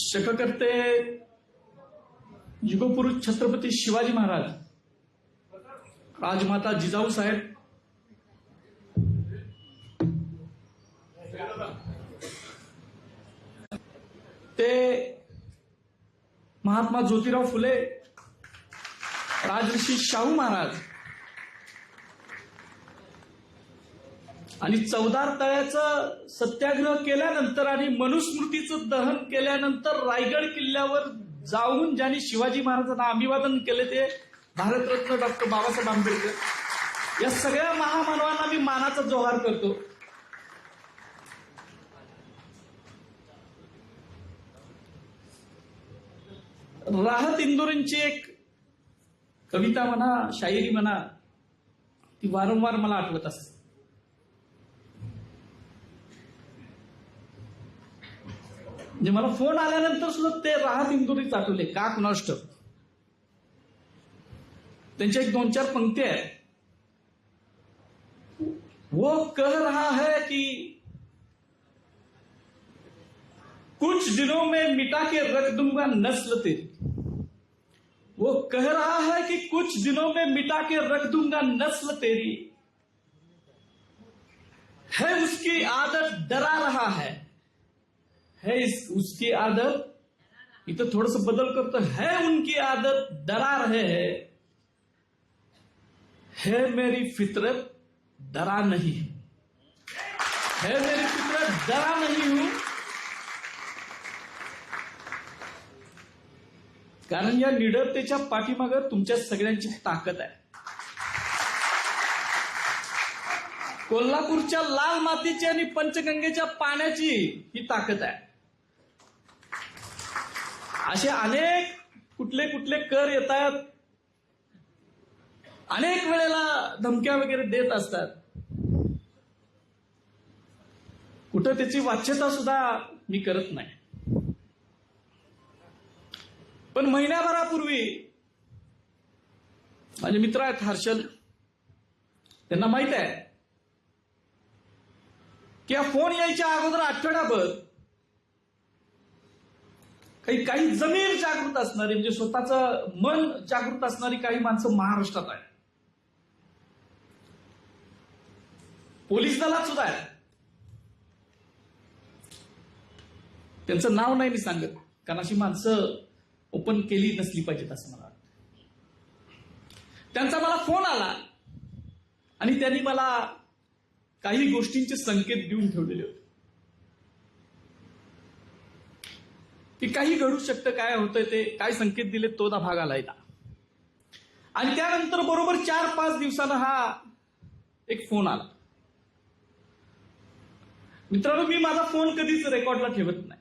शककर्ते युगपुरुष छत्रपती शिवाजी महाराज, राजमाता जिजाऊ साहेब, ते महात्मा ज्योतिराव फुले, राजर्षी शाहू महाराज आणि चौदार तळ्याचं सत्याग्रह केल्यानंतर आणि मनुस्मृतीचं दहन केल्यानंतर रायगड किल्ल्यावर जाऊन ज्यांनी शिवाजी महाराजांना अभिवादन केले ते भारतरत्न डॉक्टर बाबासाहेब आंबेडकर. या सगळ्या महामानवांना मी मानाचा जोहार करतो. राहत इंदोरींची एक कविता म्हणा, शायरी म्हणा, ती वारंवार मला आठवत असते. म्हणजे मला फोन आल्यानंतर सुद्धा ते राहत इंदोरीच आठवले, का कुणास ठाऊक. त्यांच्या एक 2-4 पंक्ती आहेत. वो कह रहा है कि कुछ दिनों में मिटा के रख दूंगा नस्ल तेरी. वो कह रहा है कि कुछ दिनों में मिटा के रख दूंगा नस्ल तेरी. है उसकी आदत डरा रहा है उसकी आदत, इथं थोडस बदल करतो, है उनकी आदत डरा रहे है मेरी फितरत डरा नहीं है मेरी फितरत डरा नहीं हूं. कारण या निडरतेच्या पाठीमागे तुमच्या सगळ्यांची ताकद आहे. कोल्हापूरच्या लाल मातीची आणि पंचगंगेच्या पाण्याची ही ताकद आहे. असे अनेक कुठले कुठले कर येतात, अनेक वेळेला धमक्या वगैरे देत असतात. कुठं त्याची वाच्यता सुद्धा मी करत नाही. पण महिन्याभरापूर्वी माझे मित्र आहेत हर्षल, त्यांना माहित आहे की या फोन यायच्या अगोदर आठवड्याभर काही जमीर जागृत असणारी, म्हणजे स्वतःचं मन जागृत असणारी काही माणसं महाराष्ट्रात आहेत. पोलीस दलात सुद्धा आहेत. त्यांचं नाव नाही मी सांगत, कारण अशी माणसं ओपन केली नसली पाहिजेत असं मला वाटतं. त्यांचा मला फोन आला आणि त्यांनी मला काही गोष्टींचे संकेत देऊन ठेवलेले होते की काही घडू शकतं, काय होतंय ते, काय संकेत दिले तो भाग आलाय ना. आणि त्यानंतर बरोबर 4-5 दिवसानं हा एक फोन आला. मित्रांनो, मी माझा फोन कधीच रेकॉर्डला ठेवत नाही,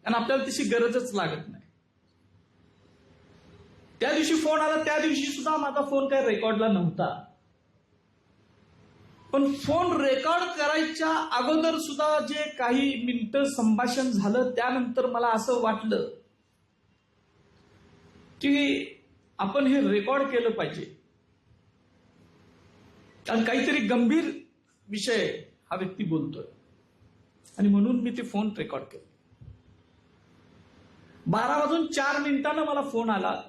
कारण आपल्याला तशी गरजच लागत नाही. त्या दिवशी फोन आला, त्या दिवशी सुद्धा माझा फोन काही रेकॉर्डला नव्हता. पण फोन रेकॉर्ड करायच्या अगोदर सुद्धा जे काही मिनिटं संभाषण झालं, त्यानंतर मला असं वाटलं की आपण हे रेकॉर्ड केलं पाहिजे, कारण काहीतरी गंभीर विषय हा व्यक्ती बोलतोय. आणि म्हणून मी ते फोन रेकॉर्ड केलं. 12:04 मला फोन आला.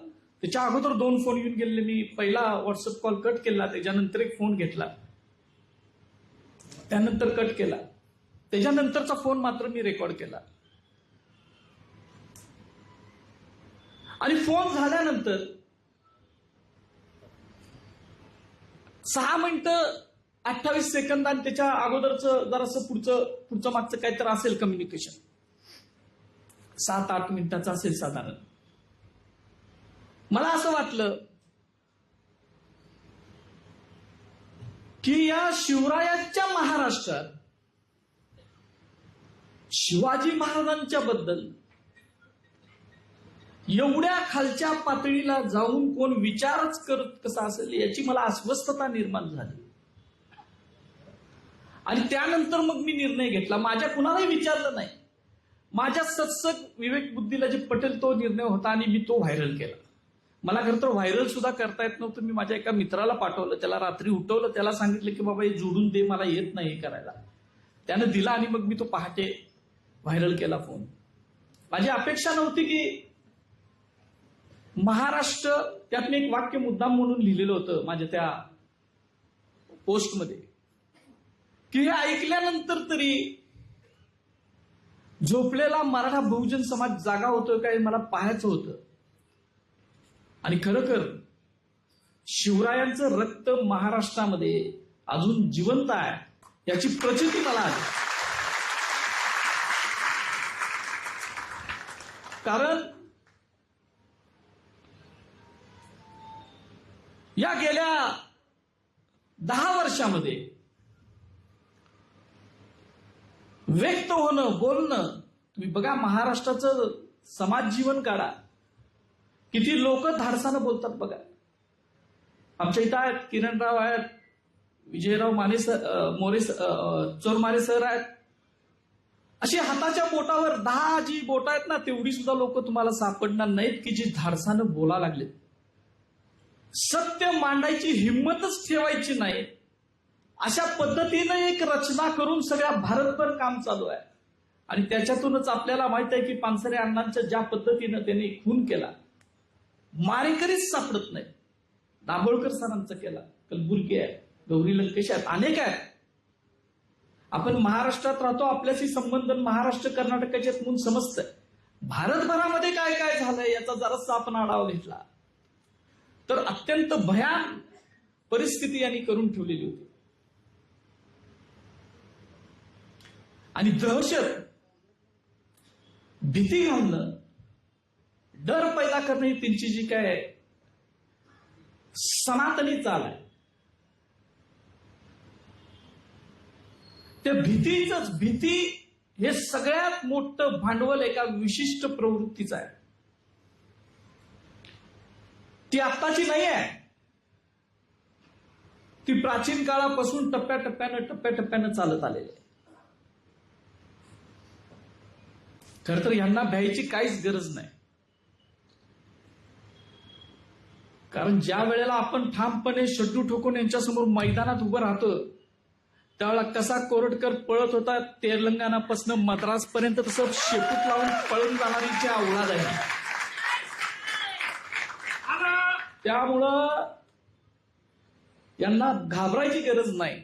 त्याच्या अगोदर 2 फोन येऊन गेले. मी पहिला व्हॉट्सअप कॉल कट केला, त्याच्यानंतर एक फोन घेतला, त्यानंतर कट केला, त्याच्यानंतरचा फोन मात्र मी रेकॉर्ड केला. आणि फोन झाल्यानंतर 6 मिनिटं 28 सेकंद आणि त्याच्या अगोदरचं जरासं पुढचं मागचं काहीतरी असेल कम्युनिकेशन, 7-8 मिनिटाचं असेल साधारण. मला असं वाटलं की या शिवरायांच्या महाराष्ट्रात शिवाजी महाराजांच्या बद्दल एवढ्या खालच्या पातळीला जाऊन कोण विचारच करत कसा असेल याची मला अस्वस्थता निर्माण झाली. आणि त्यानंतर मग मी निर्णय घेतला. माझ्या कुणालाही विचारलं नाही, माझ्या सत्सक विवेक बुद्धीला जे पटेल तो निर्णय होता आणि मी तो व्हायरल केला. मला खरं तर व्हायरल सुद्धा करता येत नव्हतं. मी माझ्या एका मित्राला पाठवलं, त्याला रात्री उठवलं, त्याला सांगितलं की बाबा हे जोडून दे, मला येत नाही हे करायला. त्यानं दिला आणि मग मी तो पहाटे व्हायरल केला फोन. माझी अपेक्षा नव्हती की महाराष्ट्र, त्यात मी एक वाक्य मुद्दाम म्हणून लिहिलेलं होतं माझ्या त्या पोस्टमध्ये, की हे ऐकल्यानंतर तरी झोपलेला मराठा बहुजन समाज जागा होतोय काय मला पाहायचं होतं. आणि खरोखर शिवरायांचं रक्त महाराष्ट्रामध्ये अजून जिवंत आहे याची प्रचिती मला आली. कारण या गेल्या 10 वर्षामध्ये व्यक्त होणं, बोलणं, तुम्ही बघा महाराष्ट्राचं समाज जीवन काढा, किती लोक धाडसानं बोलतात बघा. आमच्या इथं आहेत, किरणराव आहेत, विजयराव चोरमारे सर आहेत. अशी हाताच्या बोटावर 10 जी बोट आहेत ना, तेवढी सुद्धा लोक तुम्हाला सापडणार नाहीत की जी धाडसानं बोला लागलेत. सत्य मांडायची हिंमतच ठेवायची नाही, अशा पद्धतीनं एक रचना करून सगळ्या भारतभर काम चालू आहे. आणि त्याच्यातूनच आपल्याला माहित आहे की पानसरे अण्णांच्या ज्या पद्धतीनं त्यांनी खून केला, मारेकरीच सापडत नाही. दाभोळकर सरांचा केला, कलबुर्गी आहे, गौरी लंकेश आहेत, अनेक आहेत. आपण महाराष्ट्रात राहतो, आपल्याशी संबंध महाराष्ट्र कर्नाटकाचे म्हणून समजतंय. भारतभरामध्ये काय काय झालंय याचा जरासा आपण आढावा घेतला तर अत्यंत भयान परिस्थिती यांनी करून ठेवलेली होती. आणि दहशत, भीती घालणं, डर पैदा करणं ही त्यांची जी काय सनातनी चाल आहे. त्या भीती हे सगळ्यात मोठं भांडवल एका विशिष्ट प्रवृत्तीचं आहे. ती आत्ताची नाही आहे, ती प्राचीन काळापासून टप्प्याटप्प्यानं चालत आलेली आहे. खरं तर यांना भ्यायची काहीच गरज नाही. कारण ज्या वेळेला आपण ठामपणे शड्डू ठोकून यांच्यासमोर मैदानात उभं राहतो, त्यावेळेला कसा कोरटकर पळत होता तेलंगणापासून मद्रास पर्यंत, तसं शेपूट लावून पळून जाणारी औलाद आहे. त्यामुळं यांना घाबरायची गरज नाही.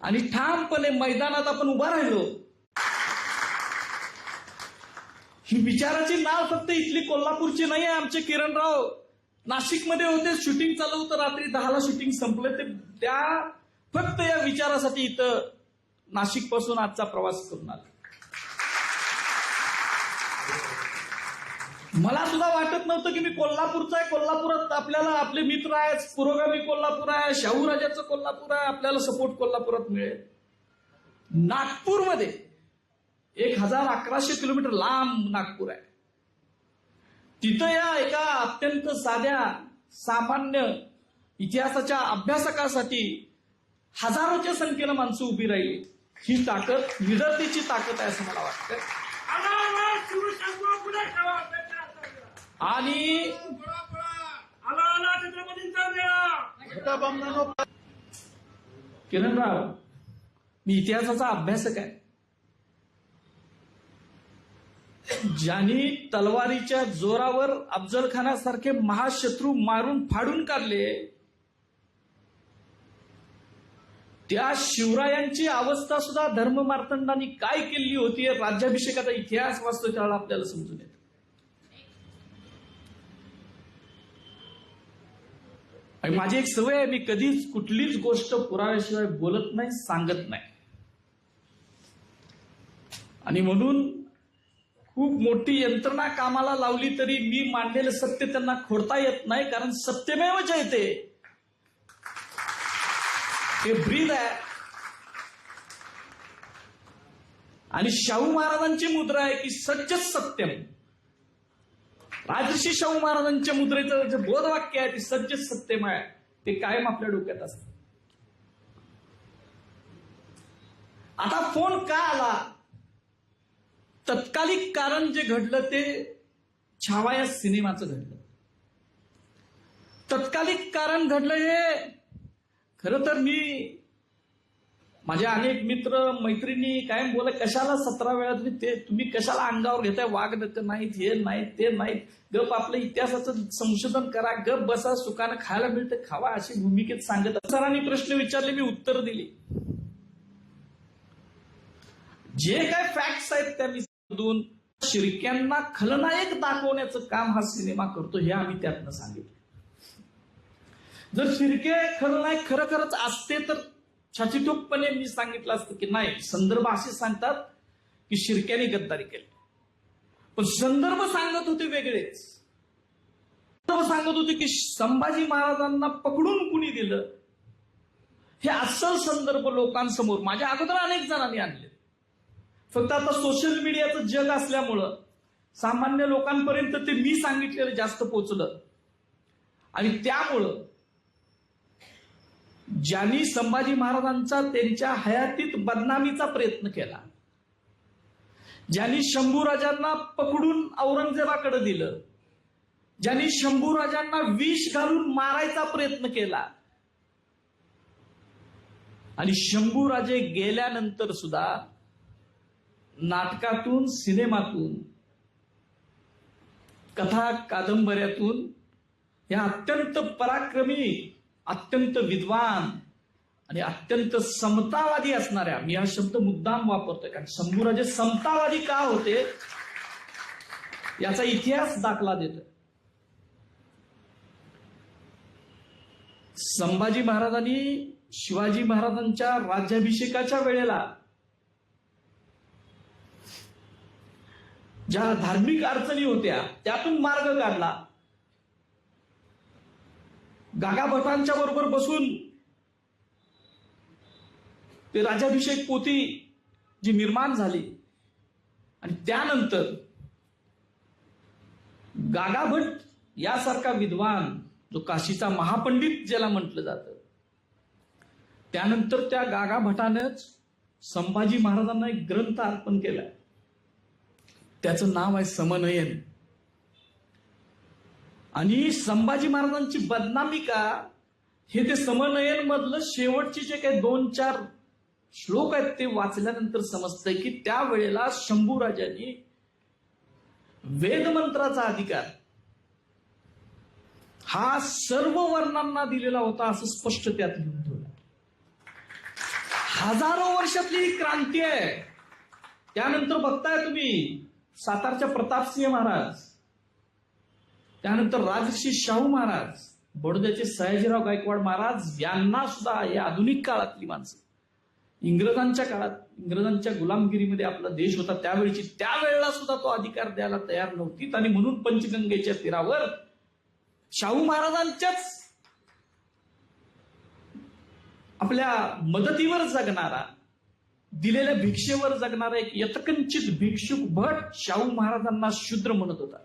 आणि ठामपणे मैदानात आपण उभा राहिलो, ही विचाराची नाव फक्त इथली कोल्हापूरची नाही आहे. आमचे किरणराव नाशिकमध्ये होते, शूटिंग चालू होतं, रात्री 10ला शूटिंग संपलं. ते त्या फक्त या विचारासाठी इथं नाशिक पासून आजचा प्रवास करून आले. मला सुद्धा वाटत नव्हतं की मी कोल्हापूरचा आहे, कोल्हापुरात आपल्याला आपले मित्र आहेत, पुरोगामी कोल्हापूर आहे, शाहूराजाचं कोल्हापूर आहे, आपल्याला सपोर्ट कोल्हापुरात मिळेल. नागपूरमध्ये 1100 किलोमीटर लांब नागपूर आहे. तिथं या एका अत्यंत साध्या सामान्य इतिहासाच्या अभ्यासकासाठी हजारोच्या संख्येनं माणसं उभी राहिली. ही ताकद, निडरतेची ताकद आहे असं मला वाटतं. आणि किरणराव, मी इतिहासाचा अभ्यासक आहे. ज्यांनी तलवारीच्या जोरावर अफजल खानासारखे महाशत्रू मारून फाडून काढले, त्या शिवरायांची अवस्था सुद्धा धर्ममार्तंडांनी काय केली होती, राज्याभिषेकाचा इतिहास वाचतो त्यावेळेला आपल्याला समजून येतं. आणि माझी एक सवय आहे, मी कधीच कुठलीच गोष्ट पुराव्याशिवाय बोलत नाही, सांगत नाही. आणि म्हणून खूप मोठी यंत्रणा कामाला लावली तरी मी मांडलेलं सत्य त्यांना खोडता येत नाही. कारण सत्यमेव जयते हे ब्रीद आहे. आणि शाहू महाराजांची मुद्रा आहे की सत्यच सत्यम. राजर्षी शाहू महाराजांच्या मुद्रेचं जे बोधवाक्य आहे ते सत्यच सत्यम आहे, ते कायम आपल्या डोक्यात असतं. आता फोन का आला? तत्कालिक कारण जे घडलं ते छावा या सिनेमाचं घडलं. तत्कालिक कारण घडलं हे खरं तर मी माझे अनेक मित्र मैत्रिणी कायम बोला, कशाला 17 वेळा तुम्ही कशाला अंगावर घेताय, वाघ नाहीत, हे नाहीत, ते नाहीत, गप आपलं इतिहासाचं संशोधन करा, गप बसा, सुखानं खायला मिळतं खावा, अशी भूमिकेत सांगत. सरांनी प्रश्न विचारले, मी उत्तर दिली. जे काय फॅक्ट्स आहेत त्या मी मधून शिर्क्यांना खलनायक दाखवण्याचं काम हा सिनेमा करतो, हे आम्ही त्यातनं सांगितलं. जर शिर्के खलनायक खरंच असते तर छाचीटोपपणे मी सांगितलं असतं की नाही, संदर्भ असे सांगतात की शिर्क्याने गद्दारी केली, पण संदर्भ सांगत होते वेगळेच. संदर्भ सांगत होते की संभाजी महाराजांना पकडून कुणी दिलं, हे अस्सल संदर्भ लोकांसमोर माझ्या अगोदर अनेक जणांनी आणले. फक्त आता सोशल मीडियाचं जग असल्यामुळं सामान्य लोकांपर्यंत ते मी सांगितलेलं जास्त पोचलं, आणि त्यामुळं ज्यांनी संभाजी महाराजांचा त्यांच्या हयातीत बदनामीचा प्रयत्न केला, ज्यांनी शंभूराजांना पकडून औरंगजेबाकडे दिलं, ज्यांनी शंभूराजांना विष घालून मारायचा प्रयत्न केला, आणि शंभूराजे गेल्यानंतर सुद्धा नाटकातून, सिनेमातून, कथा कादंबऱ्यातून या अत्यंत पराक्रमी, अत्यंत विद्वान आणि अत्यंत समतावादी असणाऱ्या, मी हा शब्द मुद्दाम वापरतोय कारण शंभूराजे समतावादी का होते याचा इतिहास दाखला देतोय. संभाजी महाराजांनी शिवाजी महाराजांच्या राज्याभिषेकाच्या वेळेला ज्या धार्मिक अडचणी होत्या त्यातून मार्ग काढला. गागा भटांच्या बरोबर बसून ते राज्याभिषेक पोथी जी निर्माण झाली, आणि त्यानंतर गागा भट यासारखा विद्वान, जो काशीचा महापंडित ज्याला म्हटलं जातं, त्यानंतर त्या गागा भटानंच संभाजी महाराजांना एक ग्रंथ अर्पण केलाय, त्याचं नाव आहे समनयन. आणि संभाजी महाराजांची बदनामी का, हे ते समनयन मधलं शेवटचे जे काही 2-4 श्लोक आहेत ते वाचल्यानंतर समजतंय की त्यावेळेला शंभूराजांनी वेदमंत्राचा अधिकार हा सर्व वर्णांना दिलेला होता, असं स्पष्ट त्यात लिहून ठेवलं. हजारो वर्षातली ही क्रांती आहे. त्यानंतर बघताय तुम्ही सातारच्या प्रतापसिंह महाराज, त्यानंतर राजर्षी शाहू महाराज, बडोद्याचे सयाजीराव गायकवाड महाराज, यांना सुद्धा या आधुनिक काळातली माणसं, इंग्रजांच्या काळात, इंग्रजांच्या गुलामगिरीमध्ये आपला देश होता त्यावेळेला सुद्धा तो अधिकार द्यायला तयार नव्हती. आणि म्हणून पंचगंगेच्या तीरावर शाहू महाराजांच्याच आपल्या मदतीवर जगणारा, दिलेल्या भिक्षेवर जगणारा एक यत्कंचित भिक्षुक भट शाहू महाराजांना शूद्र म्हणत होता.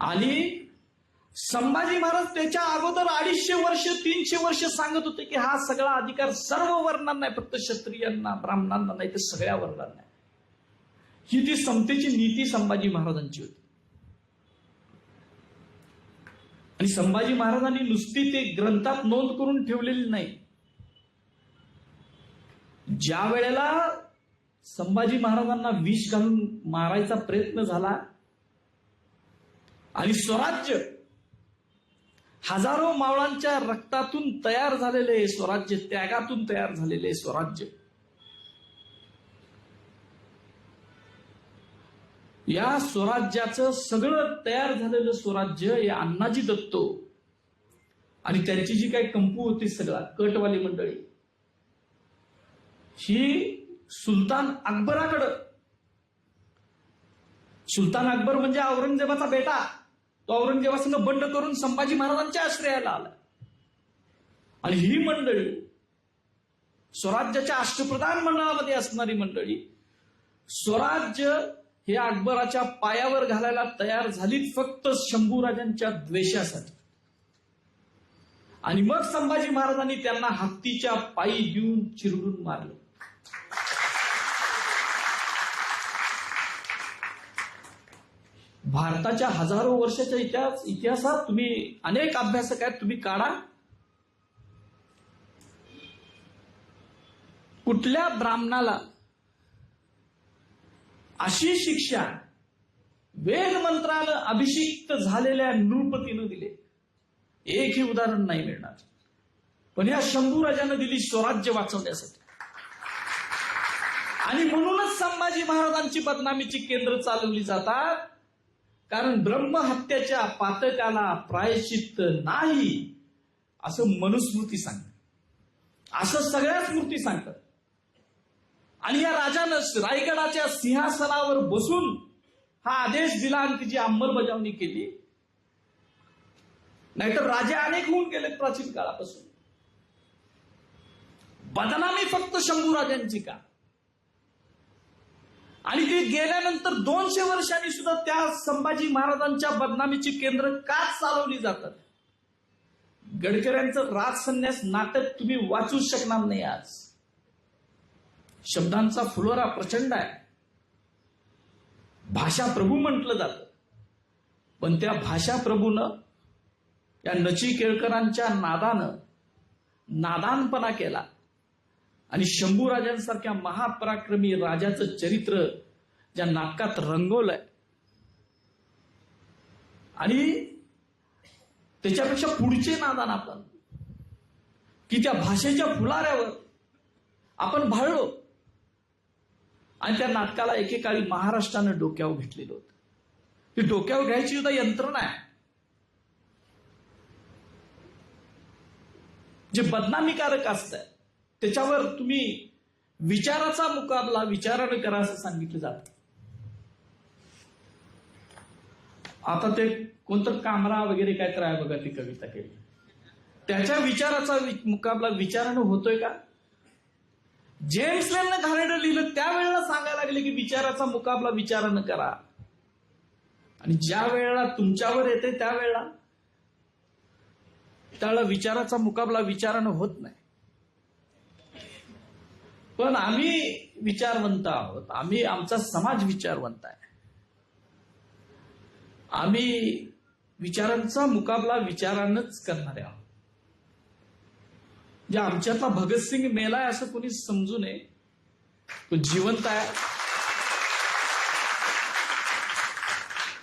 आणि संभाजी महाराज त्याच्या अगोदर 250 वर्ष 300 वर्ष सांगत होते की हा सगळा अधिकार सर्व वर्णांना नाही, फक्त क्षत्रियांना, ब्राह्मणांना नाही, तर सगळ्या वर्णांना. ही ती समतेची नीती संभाजी महाराजांची होती. आणि संभाजी महाराजांनी नुसती ते ग्रंथात नोंद करून ठेवलेली नाही. ज्या वेळेला संभाजी महाराजांना विष घालून मारायचा प्रयत्न झाला आणि स्वराज्य हजारो मावळांच्या रक्तातून तयार झालेले स्वराज्य, त्यागातून तयार झालेले स्वराज्य, या स्वराज्याचं सगळं तयार झालेलं स्वराज्य हे अण्णाजी दत्तो आणि त्यांची जी काही कंपू होती, सगळा कटवाली मंडळी, ही सुलतान अकबराकडं, सुलतान अकबर म्हणजे औरंगजेबाचा बेटा, तो औरंगजेबासंग बंड करून संभाजी महाराजांच्या आश्रयाला आला. आणि ही मंडळी स्वराज्याच्या अष्टप्रधान मंडळामध्ये असणारी मंडळी स्वराज्य हे अकबराच्या पायावर घालायला तयार झाली फक्त शंभूराजांच्या द्वेषासाठी. आणि मग संभाजी महाराजांनी त्यांना हत्तीच्या पायी देऊन चिरडून मारलं. भारताच्या हजारो वर्षाच्या इतिहासात तुम्ही अनेक अभ्यासक आहेत, तुम्ही काढा, कुठल्या ब्राह्मणाला अशी शिक्षा वेद मंत्रानं अभिषिक्त झालेल्या नृपतीनं दिले? एकही उदाहरण नाही मिळणार. पण या शंभूराजानं दिली स्वराज्य वाचवण्यासाठी. आणि म्हणूनच संभाजी महाराजांची बदनामीची केंद्र चालवली जातात, कारण ब्रह्महत्याच्या पातकाला प्रायश्चित्त नाही असं मनुस्मृती सांगते, असं सगळ्या स्मृती सांगतात. आणि या राजानं रायगडाच्या सिंहासनावर बसून हा आदेश दिला आणि तिची अंमलबजावणी केली. नाहीतर राजे अनेक होऊन गेले प्राचीन काळापासून. बदनामी फक्त शंभूराजांची का? आणि ते गेल्यानंतर 200 वर्षांनी सुद्धा त्या संभाजी महाराजांच्या बदनामीची केंद्र का चालवली जातात? गडकऱ्यांचं राजसन्यास नाटक तुम्ही वाचूच शकणार नाही. आज शब्दांचा फुलोरा प्रचंड आहे. भाषा प्रभू म्हटलं जातं, पण त्या भाषा प्रभूनं या नची केळकरांच्या नादानं नादानपणा केला आणि शंभूराजांसारख्या महापराक्रमी राजाचं चरित्र ज्या नाटकात रंगवलंय. आणि त्याच्यापेक्षा पुढचे नादान आपण, की त्या भाषेच्या फुलाऱ्यावर आपण भाळलो. आणि त्या नाटकाला एकेकाळी महाराष्ट्रानं डोक्यावर घेतलेलं होतं. ती डोक्यावर घ्यायची सुद्धा यंत्रणा आहे. जे बदनामीकारक असतं त्याच्यावर तुम्ही विचाराचा मुकाबला विचारानं करा असं सांगितलं जातं. आता ते कोणतं कामरा वगैरे काय तर आहे बघा, ती कविता केली, त्याच्या विचाराचा मुकाबला विचारानं होतोय का? जेम्स लेननं घाणेरडं लिहिलं त्यावेळेला सांगायला लागले की विचाराचा मुकाबला विचारानं करा. आणि ज्या वेळेला तुमच्यावर येते त्यावेळेला विचाराचा मुकाबला विचारानं होत नाही. पण आम्ही विचारवंत आहोत, आमचा समाज विचारवंत आहे. आम्ही विचारांचा मुकाबला विचारानंच करणारे आहोत. जे आमच्यातला भगतसिंग मेलाय असं कोणी समजू नये. तो जिवंत आहे.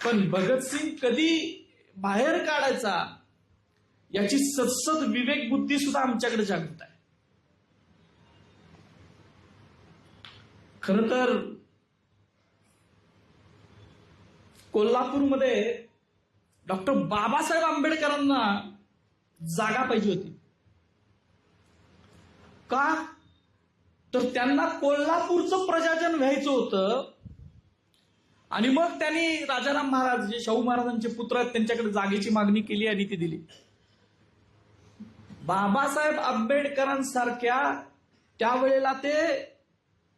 पण भगतसिंग कधी बाहेर काढायचा याची सत्सद विवेक बुद्धी सुद्धा आमच्याकडे जागृत आहे. खरं तर कोल्हापूरमध्ये डॉक्टर बाबासाहेब आंबेडकरांना जागा पाहिजे होती. का? तर त्यांना कोल्हापूरचं प्रजाजन व्हायचं होतं. आणि मग त्यांनी राजाराम महाराज जे शाहू महाराजांचे पुत्र आहेत त्यांच्याकडे जागेची मागणी केली आणि ती दिली. बाबासाहेब आंबेडकरांसारख्या त्यावेळेला ते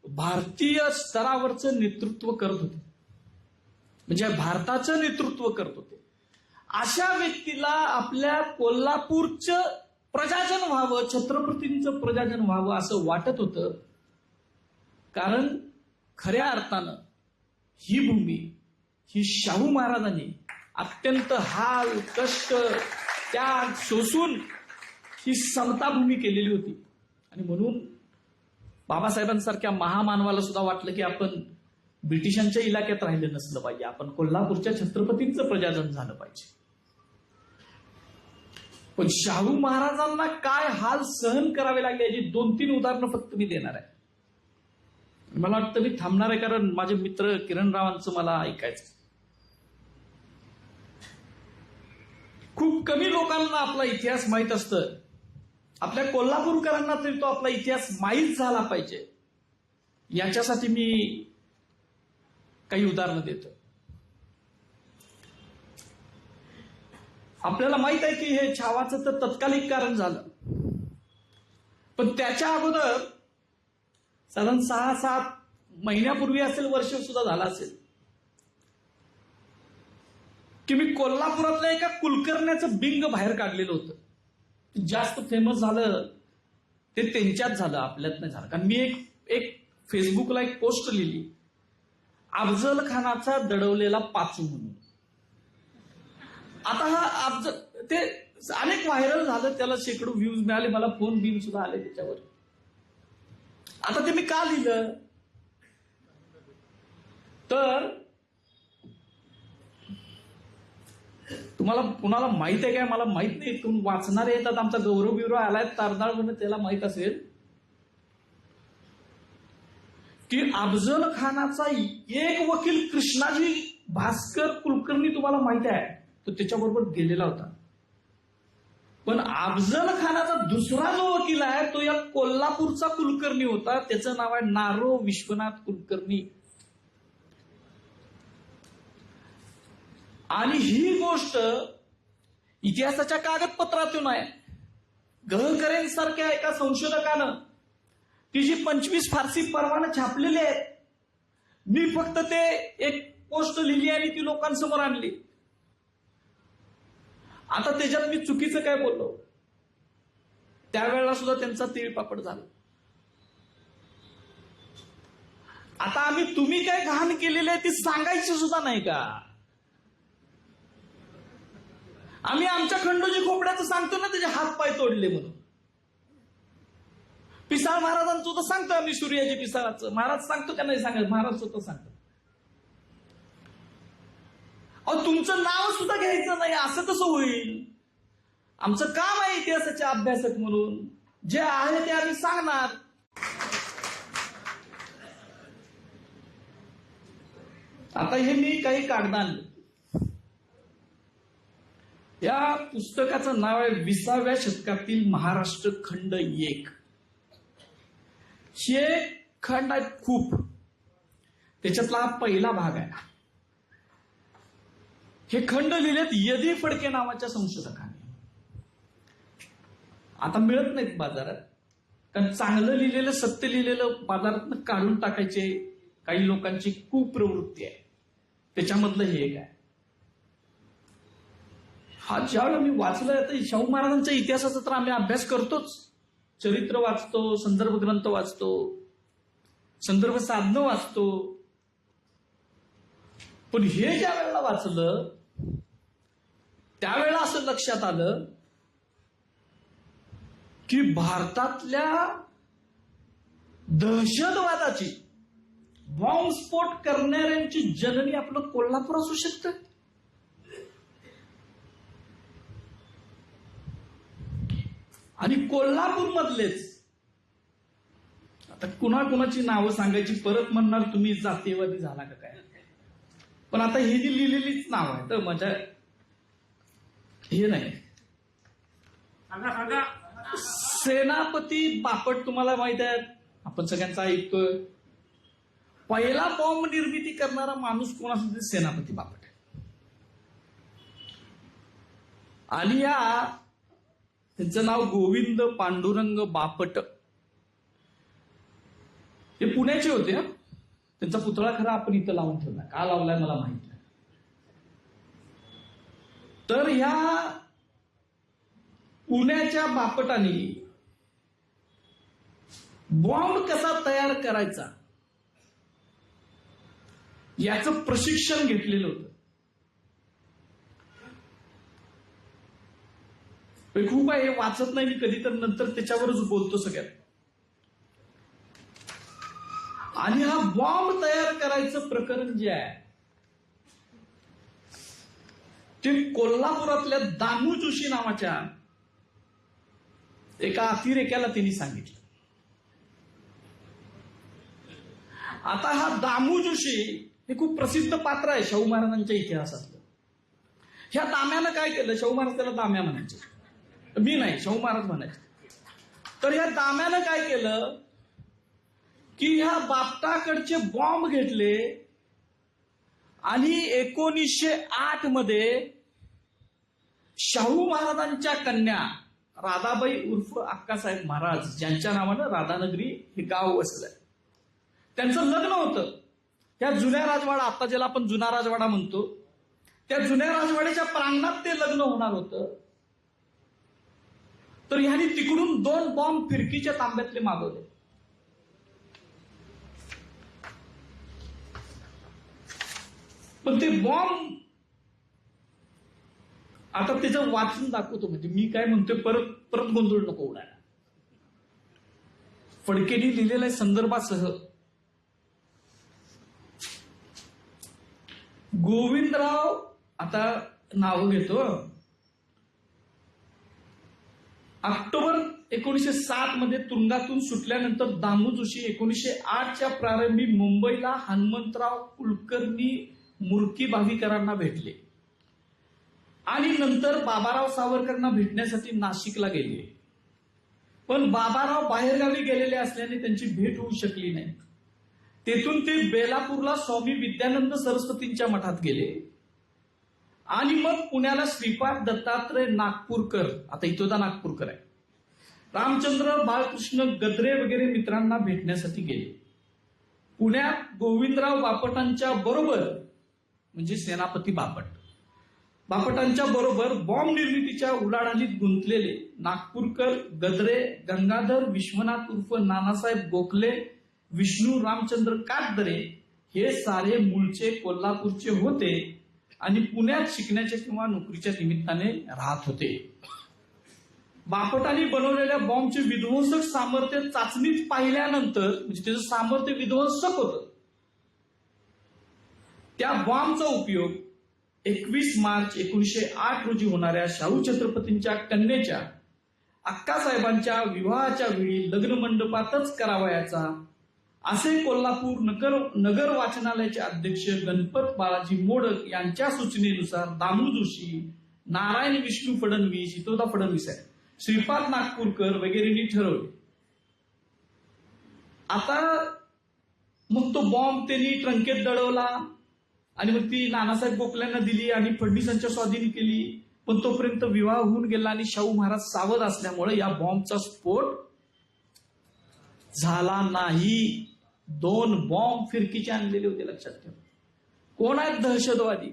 भारतीय स्तरावरचं नेतृत्व करत होते, म्हणजे भारताचं नेतृत्व करत होते. अशा व्यक्तीला आपल्या कोल्हापूरचं प्रजाजन व्हावं, छत्रपतींचं प्रजाजन व्हावं असं वाटत होतं. कारण खऱ्या अर्थानं ही भूमी ही शाहू महाराजांनी अत्यंत हाल कष्ट त्याग सोसून ही समता भूमी केलेली होती. आणि म्हणून बाबासाहेबांसारख्या महामानवाला सुद्धा वाटलं की आपण ब्रिटिशांच्या इलाक्यात राहिलं नसलं पाहिजे, आपण कोल्हापूरच्या छत्रपतींचं प्रजाजन झालं पाहिजे. पण शाहू महाराजांना काय हाल सहन करावे लागले याची 2-3 उदाहरणं फक्त मी देणार आहे. मला वाटतं मी थांबणार आहे, कारण माझे मित्र किरणरावांचं मला ऐकायचं. खूप कमी लोकांना आपला इतिहास माहीत असतं. आपल्या कोल्हापूरकरांना तरी तो आपला इतिहास माहीत झाला पाहिजे याच्यासाठी मी काही उदाहरणं देतो. आपल्याला माहित आहे की हे छावाचं तर तत्कालिक कारण झालं, पण त्याच्या अगोदर साधारण 6-7 महिन्यापूर्वी असेल, वर्ष सुद्धा झाला असेल, की मी कोल्हापुरातल्या एका कुलकर्ण्याचं बिंग बाहेर काढलेलं होतं. जास्त फेमस झालं ते त्यांच्यात झालं, आपल्यात नाही झालं. कारण मी एक फेसबुकला एक पोस्ट लिहिली, अफजल खानाचा दडवलेला पाचू म्हणून. आता हा ते अनेक व्हायरल झालं, त्याला शेकडो व्ह्यूज मिळाले, मला फोन बिल सुद्धा आले त्याच्यावर. आता ते मी का लिहिलं तर तुम्हाला कुणाला माहित आहे काय मला माहित नाही, तुम्ही वाचणारे येतात, आमचा गौरव बिवरव आलाय तारदाळ म्हणून त्याला माहित असेल की अफजल खानाचा एक वकील कृष्णाजी भास्कर कुलकर्णी तुम्हाला माहित आहे, तो त्याच्याबरोबर गेलेला होता. पण अफजल खानाचा दुसरा जो वकील आहे तो या कोल्हापूरचा कुलकर्णी होता, त्याचं नाव आहे नारो विश्वनाथ कुलकर्णी. आणि ही गोष्ट इतिहासाच्या कागदपत्रातून आहे. गहकरेंसारख्या एका संशोधकानं ती जी 25 फारसी परवाने छापलेली आहेत, मी फक्त ते एक पोस्ट लिहिली आणि ती लोकांसमोर आणली. आता त्याच्यात मी चुकीचं काय बोललो, त्यावेळेला सुद्धा त्यांचा तिळपापड झाला. आता तुम्ही काय घाण केलेली आहे ती सांगायची सुद्धा नाही का? आम्ही आमच्या खंडोजी खोपड्याचं सांगतो ना, त्याचे हात पाय तोडले म्हणून. पिसाळ महाराजांचं तर सांगतो आम्ही, सूर्याजी पिसाळाचं. महाराज सांगतो का नाही सांगत? महाराज स्वतः सांगतो. अहो तुमचं नाव सुद्धा घ्यायचं नाही, असं कसं होईल? आमचं काम आहे इतिहासाचे अभ्यासक म्हणून, जे आहे ते आम्ही सांगणार. आता हे मी काही कागद आणले. या पुस्तकाचं नाव आहे 20व्या शतकातील महाराष्ट्र खंड 1. हे खंड आहेत खूप, त्याच्यातला हा पहिला भाग आहे. हे खंड लिहिलेत यदी फडके नावाच्या संशोधकाने. आता मिळत नाहीत बाजारात, कारण चांगलं लिहिलेलं सत्य लिहिलेलं बाजारात काढून टाकायचे काही लोकांची कुप्रवृत्ती आहे. त्याच्यामधलं हे एक आहे. हा ज्यावेळेला मी वाचलं, तर शाहू महाराजांच्या इतिहासाचा तर आम्ही अभ्यास करतोच, चरित्र वाचतो, संदर्भ ग्रंथ वाचतो, संदर्भ साधनं वाचतो. पण हे ज्या वेळेला वाचलं त्यावेळेला असं लक्षात आलं की भारतातल्या दहशतवादाची, बॉम्बस्फोट करणाऱ्यांची जननी आपलं कोल्हापूर असू शकतं. आणि कोल्हापूर मधलेच, आता कुणाकुणाची नावं सांगायची, परत म्हणणार तुम्ही जातीयवादी झाला का काय. पण आता ही जी लिहिलेलीच नाव आहे तर माझ्या हे नाही. सेनापती बापट तुम्हाला माहित आहे, आपण सगळ्यांचा ऐकतोय. पहिला बॉम्ब निर्मिती करणारा माणूस कोण असेल, सेनापती बापट. आणि त्यांचं नाव गोविंद पांडुरंग बापट. हे पुण्याचे होते. त्यांचा पुतळा खरा आपण इथं लावून ठेवला, का लावलाय मला माहित नाही. तर ह्या पुण्याच्या बापटाने बॉम्ब कसा तयार करायचा याचं प्रशिक्षण घेतलेलं होतं. खूप आहे, वाचत नाही मी कधी, तर नंतर त्याच्यावरच बोलतो सगळ्यात. आणि हा बॉम्ब तयार करायचं प्रकरण जे आहे ते कोल्हापुरातल्या दामू जोशी नावाच्या एका अतिरेक्याला त्यांनी सांगितलं. आता हा दामू जोशी हे खूप प्रसिद्ध पात्र आहे शाहू महाराजांच्या इतिहासातलं. ह्या दाम्यानं काय केलं, शाहू महाराज त्याला दाम्या म्हणायचे, मी नाही, शाहू महाराज म्हणायचे. तर ह्या दाम्यानं काय केलं की ह्या बापटाकडचे बॉम्ब घेतले आणि 1908 मध्ये शाहू महाराजांच्या कन्या राधाबाई उर्फ अक्कासाहेब महाराज, ज्यांच्या नावानं राधानगरी हे गाव वसलंय, त्यांचं लग्न होतं. त्या जुन्या राजवाडा, आता ज्याला आपण जुना राजवाडा म्हणतो, त्या जुन्या राजवाड्याच्या प्रांगणात ते लग्न होणार होतं. तर ह्यांनी तिकडून 2 बॉम्ब फिरकीच्या तांब्यातले मागवले. पण ते बॉम्ब आता त्याचं वाचून दाखवतो, म्हणजे मी काय म्हणतोय परत गोंधळ नको उडायला. फडकेंनी लिहिलेल्या संदर्भासह गोविंदराव, आता नाव घेतो, ऑक्टोबर 1907 मध्ये तुरुंगातून सुटल्यानंतर दामू जोशी 1908च्या प्रारंभी मुंबईला हनुमंतराव कुलकर्णी मूर्ती भाविकरांना भेटले आणि नंतर बाबाराव सावरकरांना भेटण्यासाठी नाशिकला गेले. पण बाबाराव बाहेरगावी गेलेले असल्याने त्यांची भेट होऊ शकली नाही. तेथून ते बेलापूरला स्वामी विद्यानंद सरस्वतींच्या मठात गेले आणि मग पुण्याला श्रीपाद दत्तात्रय नागपूरकर, आता इथोदा नागपूरकर आहे, रामचंद्र बाळकृष्ण गद्रे वगैरे मित्रांना भेटण्यासाठी गेले. पुण्यात गोविंदराव बापटांच्या बरोबर, म्हणजे सेनापती बापटांच्या बरोबर बॉम्ब निर्मितीच्या उलाढालीत गुंतलेले नागपूरकर, गद्रे, गंगाधर विश्वनाथ उर्फ नानासाहेब गोखले, विष्णू रामचंद्र काटदरे हे सारे मूळचे कोल्हापूरचे होते आणि पुण्यात शिकण्याच्या किंवा नोकरीच्या निमित्ताने राहत होते. बापटांनी बनवलेल्या बॉम्बचे विध्वंसक सामर्थ्य चाचणीत पाहिल्यानंतर, म्हणजे त्याचं सामर्थ्य विध्वंसक होतं, त्या बॉम्बचा उपयोग 21 मार्च 1908 रोजी होणाऱ्या शाहू छत्रपतींच्या कन्येच्या अक्कासाहेबांच्या विवाहाच्या वेळी लग्न मंडपातच करावयाचा, असे कोल्हापूर नगर वाचनालयाचे अध्यक्ष गणपत बाळाजी मोडक यांच्या सूचनेनुसार दामू जोशी, नारायण विष्णू फडणवीस, हितोदा फडणवीस आहे, श्रीपाद नागपूरकर वगैरेंनी ठरवले. आता मग तो बॉम्ब त्यांनी ट्रंकेत दडवला आणि मग ती नानासाहेब गोखल्यांना दिली आणि फडणवीसांच्या स्वाधीन केली. पण तोपर्यंत विवाह होऊन गेला आणि शाहू महाराज सावध असल्यामुळे या बॉम्बचा स्फोट झाला नाही. 2 बॉम्ब फिरकीचे आणलेले होते, लक्षात ठेवा. कोण आहेत दहशतवादी?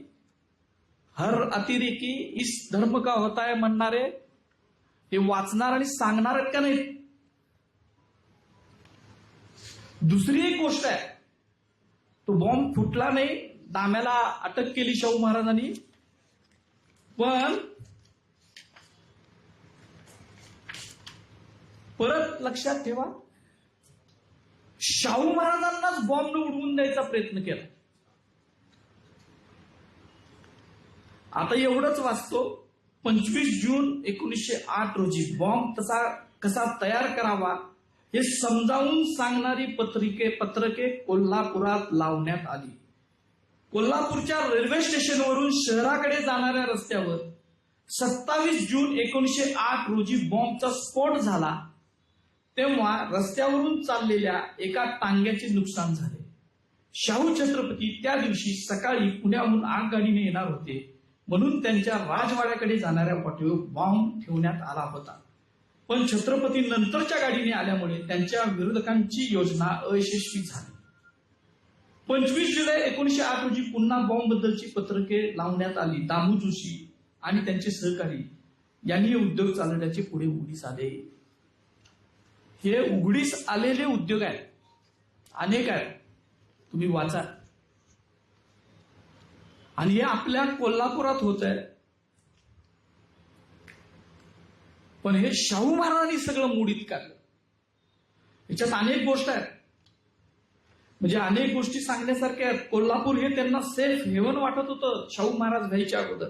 हर अतिरेकी इस धर्म का होता है म्हणणारे हे वाचणार आणि सांगणार आहेत का नाही? दुसरी एक गोष्ट आहे, तो बॉम्ब फुटला नाही, दाम्याला अटक केली शाहू महाराजांनी. पण परत लक्षात ठेवा, शाहू महाराजांनाच बॉम्ब उडवून द्यायचा प्रयत्न केला. आता एवढंच वाचतो, 25 जून 1908 रोजी बॉम्ब कसा तयार करावा हे समजावून सांगणारी पत्रके कोल्हापुरात लावण्यात आली. कोल्हापूरच्या रेल्वे स्टेशनवरून शहराकडे जाणाऱ्या रस्त्यावर 27 जून 1908 रोजी बॉम्बचा स्फोट झाला. तेव्हा रस्त्यावरून चाललेल्या एका टांग्याचे नुकसान झाले. शाहू छत्रपती त्या दिवशी सकाळी पुण्याहून आगगाडीने येणार होते, म्हणून त्यांच्या राजवाड्याकडे जाणाऱ्या वाटेवर बॉम्ब ठेवण्यात आला होता. पण छत्रपती नंतरच्या गाडीने आल्यामुळे त्यांच्या विरोधकांची योजना अयशस्वी झाली. 25 जुलै 1908 रोजी पुन्हा बॉम्ब बद्दलची पत्रके लावण्यात आली. दामू जोशी आणि त्यांचे सहकारी यांनी हे उद्योग चालवण्याचे पुढे उघडीस आले. हे उघडीस आलेले उद्योग आहेत, अनेक आहेत, तुम्ही वाचा. आणि हे आपल्या कोल्हापुरात होत आहे. पण हे शाहू महाराजांनी सगळं मोडीत काढलं. याच्यात अनेक गोष्ट आहेत, म्हणजे अनेक गोष्टी सांगण्यासारख्या आहेत. कोल्हापूर हे त्यांना सेफ हेवन वाटत होतं शाहू महाराज व्हायच्या अगोदर.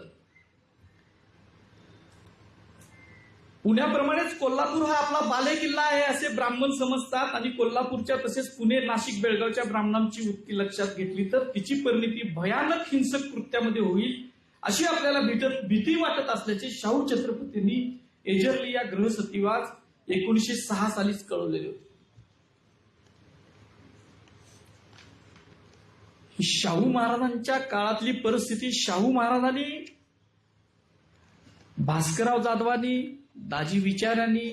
पुण्याप्रमाणेच कोल्हापूर हा आपला बालेकिल्ला आहे असे ब्राह्मण समजतात. आणि कोल्हापूरच्या तसेच पुणे, नाशिक, बेळगावच्या ब्राह्मणांची वृत्ती लक्षात घेतली तर तिची परिणती भयानक हिंसक कृत्यामध्ये होईल अशी आपल्याला भीती वाटत असल्याचे शाहू छत्रपतींनी एजरली या गृहसचिवास 1906 सालीच कळवलेले होते. शाहू महाराजांच्या काळातली परिस्थिती, शाहू महाराजांनी, भास्करराव जाधवांनी, दाजी विचारांनी,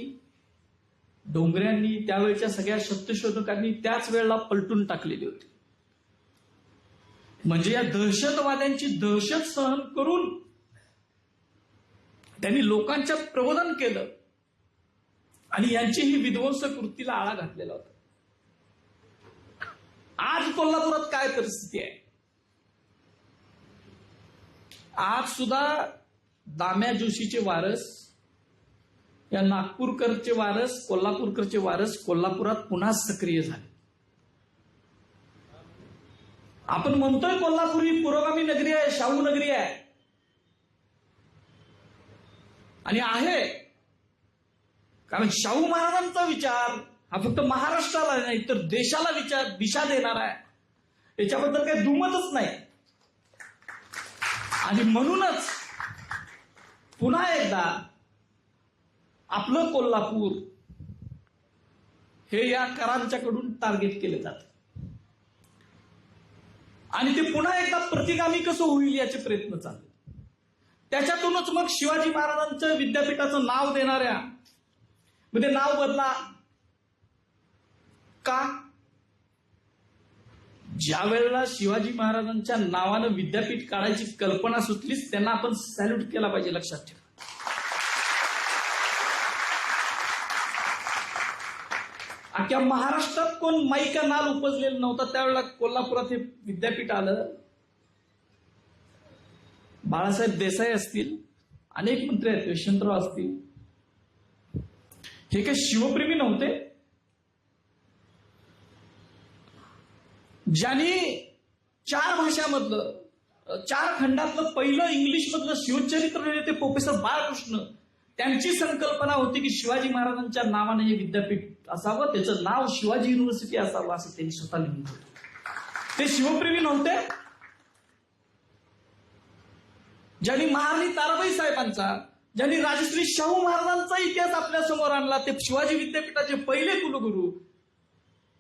डोंगऱ्यांनी, त्यावेळच्या सगळ्या सत्यशोधकांनी त्याच वेळेला पलटून टाकलेली होती. म्हणजे या दहशतवाद्यांची दहशत सहन करून त्यांनी लोकांच्या प्रबोधन केलं आणि यांची ही विध्वंसक वृत्तीला आळा घातलेला होता. आज कोल्हापुरात काय परिस्थिती आहे? आज सुद्धा दाम्या जोशीचे वारस या नागपूरकरचे वारस, कोल्हापूरकरचे वारस कोल्हापुरात पुन्हा सक्रिय झाले. आपण म्हणतोय कोल्हापूर ही पुरोगामी नगरी आहे, शाहू नगरी आहे, आणि आहे कारण शाहू महाराजांचा विचार हा फक्त महाराष्ट्राला नाही तर देशाला दिशा देणार आहे, याच्याबद्दल काही दुमतच नाही. आणि म्हणूनच पुन्हा एकदा आपलं कोल्हापूर हे या करांच्याकडून टार्गेट केले जाते आणि ते पुन्हा एकदा प्रतिगामी कसं होईल याचे प्रयत्न चालले. त्याच्यातूनच मग शिवाजी महाराजांचं विद्यापीठाचं नाव देणाऱ्या म्हणजे नाव बदला का? ज्या वेळेला शिवाजी महाराजांच्या नावानं विद्यापीठ काढायची कल्पना सुचलीच त्यांना आपण सॅल्यूट केला पाहिजे, लक्षात ठेवा. अख्ख्या महाराष्ट्रात कोण माईका नाल उपजलेलं नव्हता त्यावेळेला कोल्हापुरात हे विद्यापीठ आलं. बाळासाहेब देसाई असतील, अनेक मंत्री आहेत, यशवंतराव असतील, हे काही शिवप्रेमी नव्हते. ज्यांनी 4 भाषामधलं 4 खंडातलं पहिलं इंग्लिशमधलं शिवचरित्र लिहिले ते प्रोफेसर बाळकृष्ण. त्यांची संकल्पना होती की शिवाजी महाराजांच्या नावाने हे विद्यापीठ असावं, त्याचं नाव शिवाजी युनिव्हर्सिटी असावं असं त्यांनी स्वतः लिहून होतं. ते शिवप्रेमी नव्हते. ज्यांनी महाराणी ताराबाई साहेबांचा, ज्यांनी राजश्री शाहू महाराजांचा इतिहास आपल्या समोर आणला, ते शिवाजी विद्यापीठाचे पहिले कुलगुरू,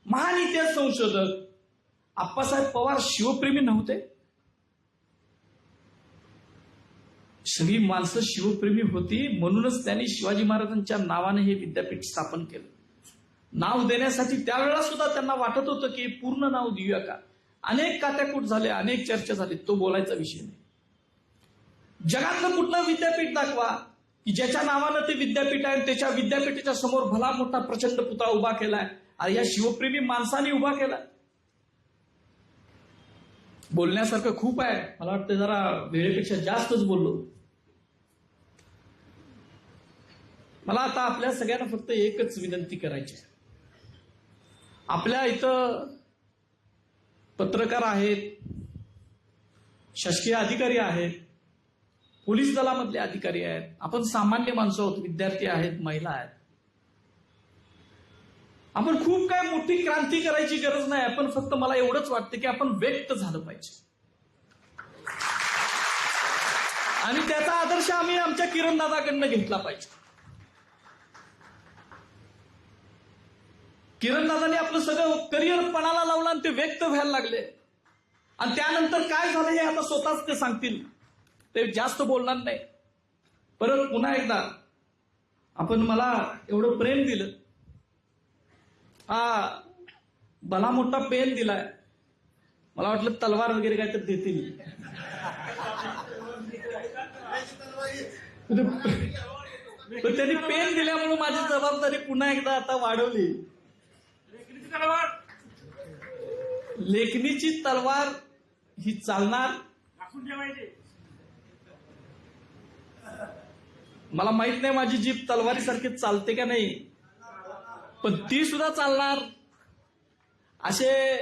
महान इतिहास संशोधक आप्पासाहेब पवार शिवप्रेमी नव्हते. सगळी माणसं शिवप्रेमी होती, म्हणूनच त्यांनी शिवाजी महाराजांच्या नावाने हे विद्यापीठ स्थापन केलं. नाव देण्यासाठी त्यावेळेला सुद्धा त्यांना वाटत होतं की पूर्ण नाव देऊया का. अनेक कात्याकूट झाले, अनेक चर्चा झाली, तो बोलायचा विषय नाही. जगातलं कुठलं विद्यापीठ दाखवा की ज्याच्या नावानं ते विद्यापीठ आहे, त्याच्या विद्यापीठाच्या समोर भला मोठा प्रचंड पुतळा उभा केलाय, आणि या शिवप्रेमी माणसाने उभा केलाय. बोलण्यासारखं खूप आहे, मला वाटतं जरा वेळेपेक्षा जास्तच बोललो. मला आता आपल्या सगळ्यांना फक्त एकच विनंती करायची आहे. आपल्या इथं पत्रकार आहेत, शासकीय अधिकारी आहेत, पोलीस दलामधले अधिकारी आहेत, आपण सामान्य माणसं आहोत, विद्यार्थी आहेत, महिला आहेत. आपण खूप काय मोठी क्रांती करायची गरज नाही. आपण फक्त मला एवढंच वाटतं की आपण व्यक्त झालं पाहिजे, आणि त्याचा आदर्श आम्ही आमच्या किरणदादाकडनं घेतला पाहिजे. किरणदादांनी आपलं सगळं करिअर पणाला लावलं आणि ते व्यक्त व्हायला लागले, आणि त्यानंतर काय झालं हे आता स्वतःच ते सांगतील, ते जास्त बोलणार नाही. परत पुन्हा एकदा आपण मला एवढं प्रेम दिलं, हा भला मोठा पेन दिलाय, मला वाटलं तलवार वगैरे काय तर देतील. पण त्यांनी पेन दिल्यामुळे माझी जबाबदारी पुन्हा एकदा आता वाढवली. लेखणीची तलवार ही चालणार, मला माहित नाही माझी जीभ तलवारीसारखी चालते का नाही, पण ती सुद्धा चालणार. असे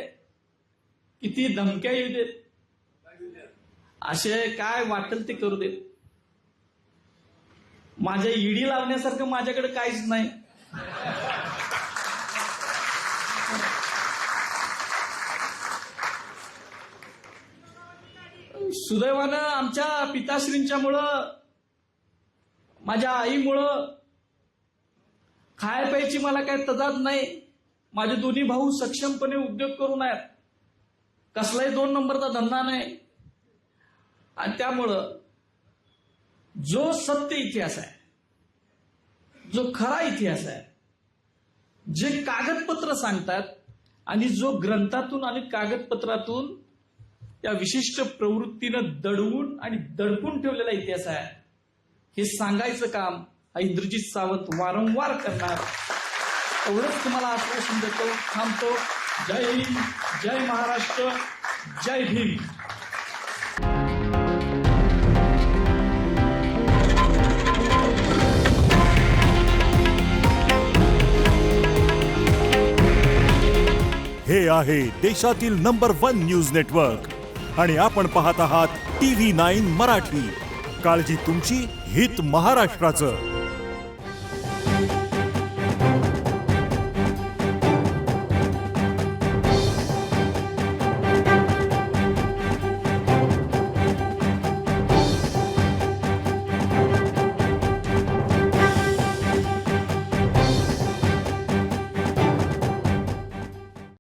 किती धमक्या येऊ देत, असे काय वाटेल ते करू देत, माझ्या ईडी लावण्यासारखं माझ्याकडे काहीच नाही. सुदैवानं आमच्या पिताश्रींच्यामुळं, माझ्या आईमुळं खाय प्यायची मला काय तदाद नाही. माझे दोन्ही भाऊ सक्षमपणे उद्योग करून आहेत, कसलाही 2 नंबरचा धंदा नाही. आणि त्यामुळं जो सत्य इतिहास आहे, जो खरा इतिहास आहे, जे कागदपत्र सांगतात, आणि जो ग्रंथातून आणि कागदपत्रातून या विशिष्ट प्रवृत्तीनं दडवून आणि दडपून ठेवलेला इतिहास आहे, हे सांगायचं काम हा इंद्रजित सावंत वारंवार करणार. एवढंच तुम्हाला आश्वासन देतो, थांबतो. जय हिंद, जय महाराष्ट्र, जय भीम. हे आहे देशातील नंबर 1 न्यूज नेटवर्क आणि आपण पाहत आहात TV9 मराठी. काळजी तुमची, हित महाराष्ट्राचं.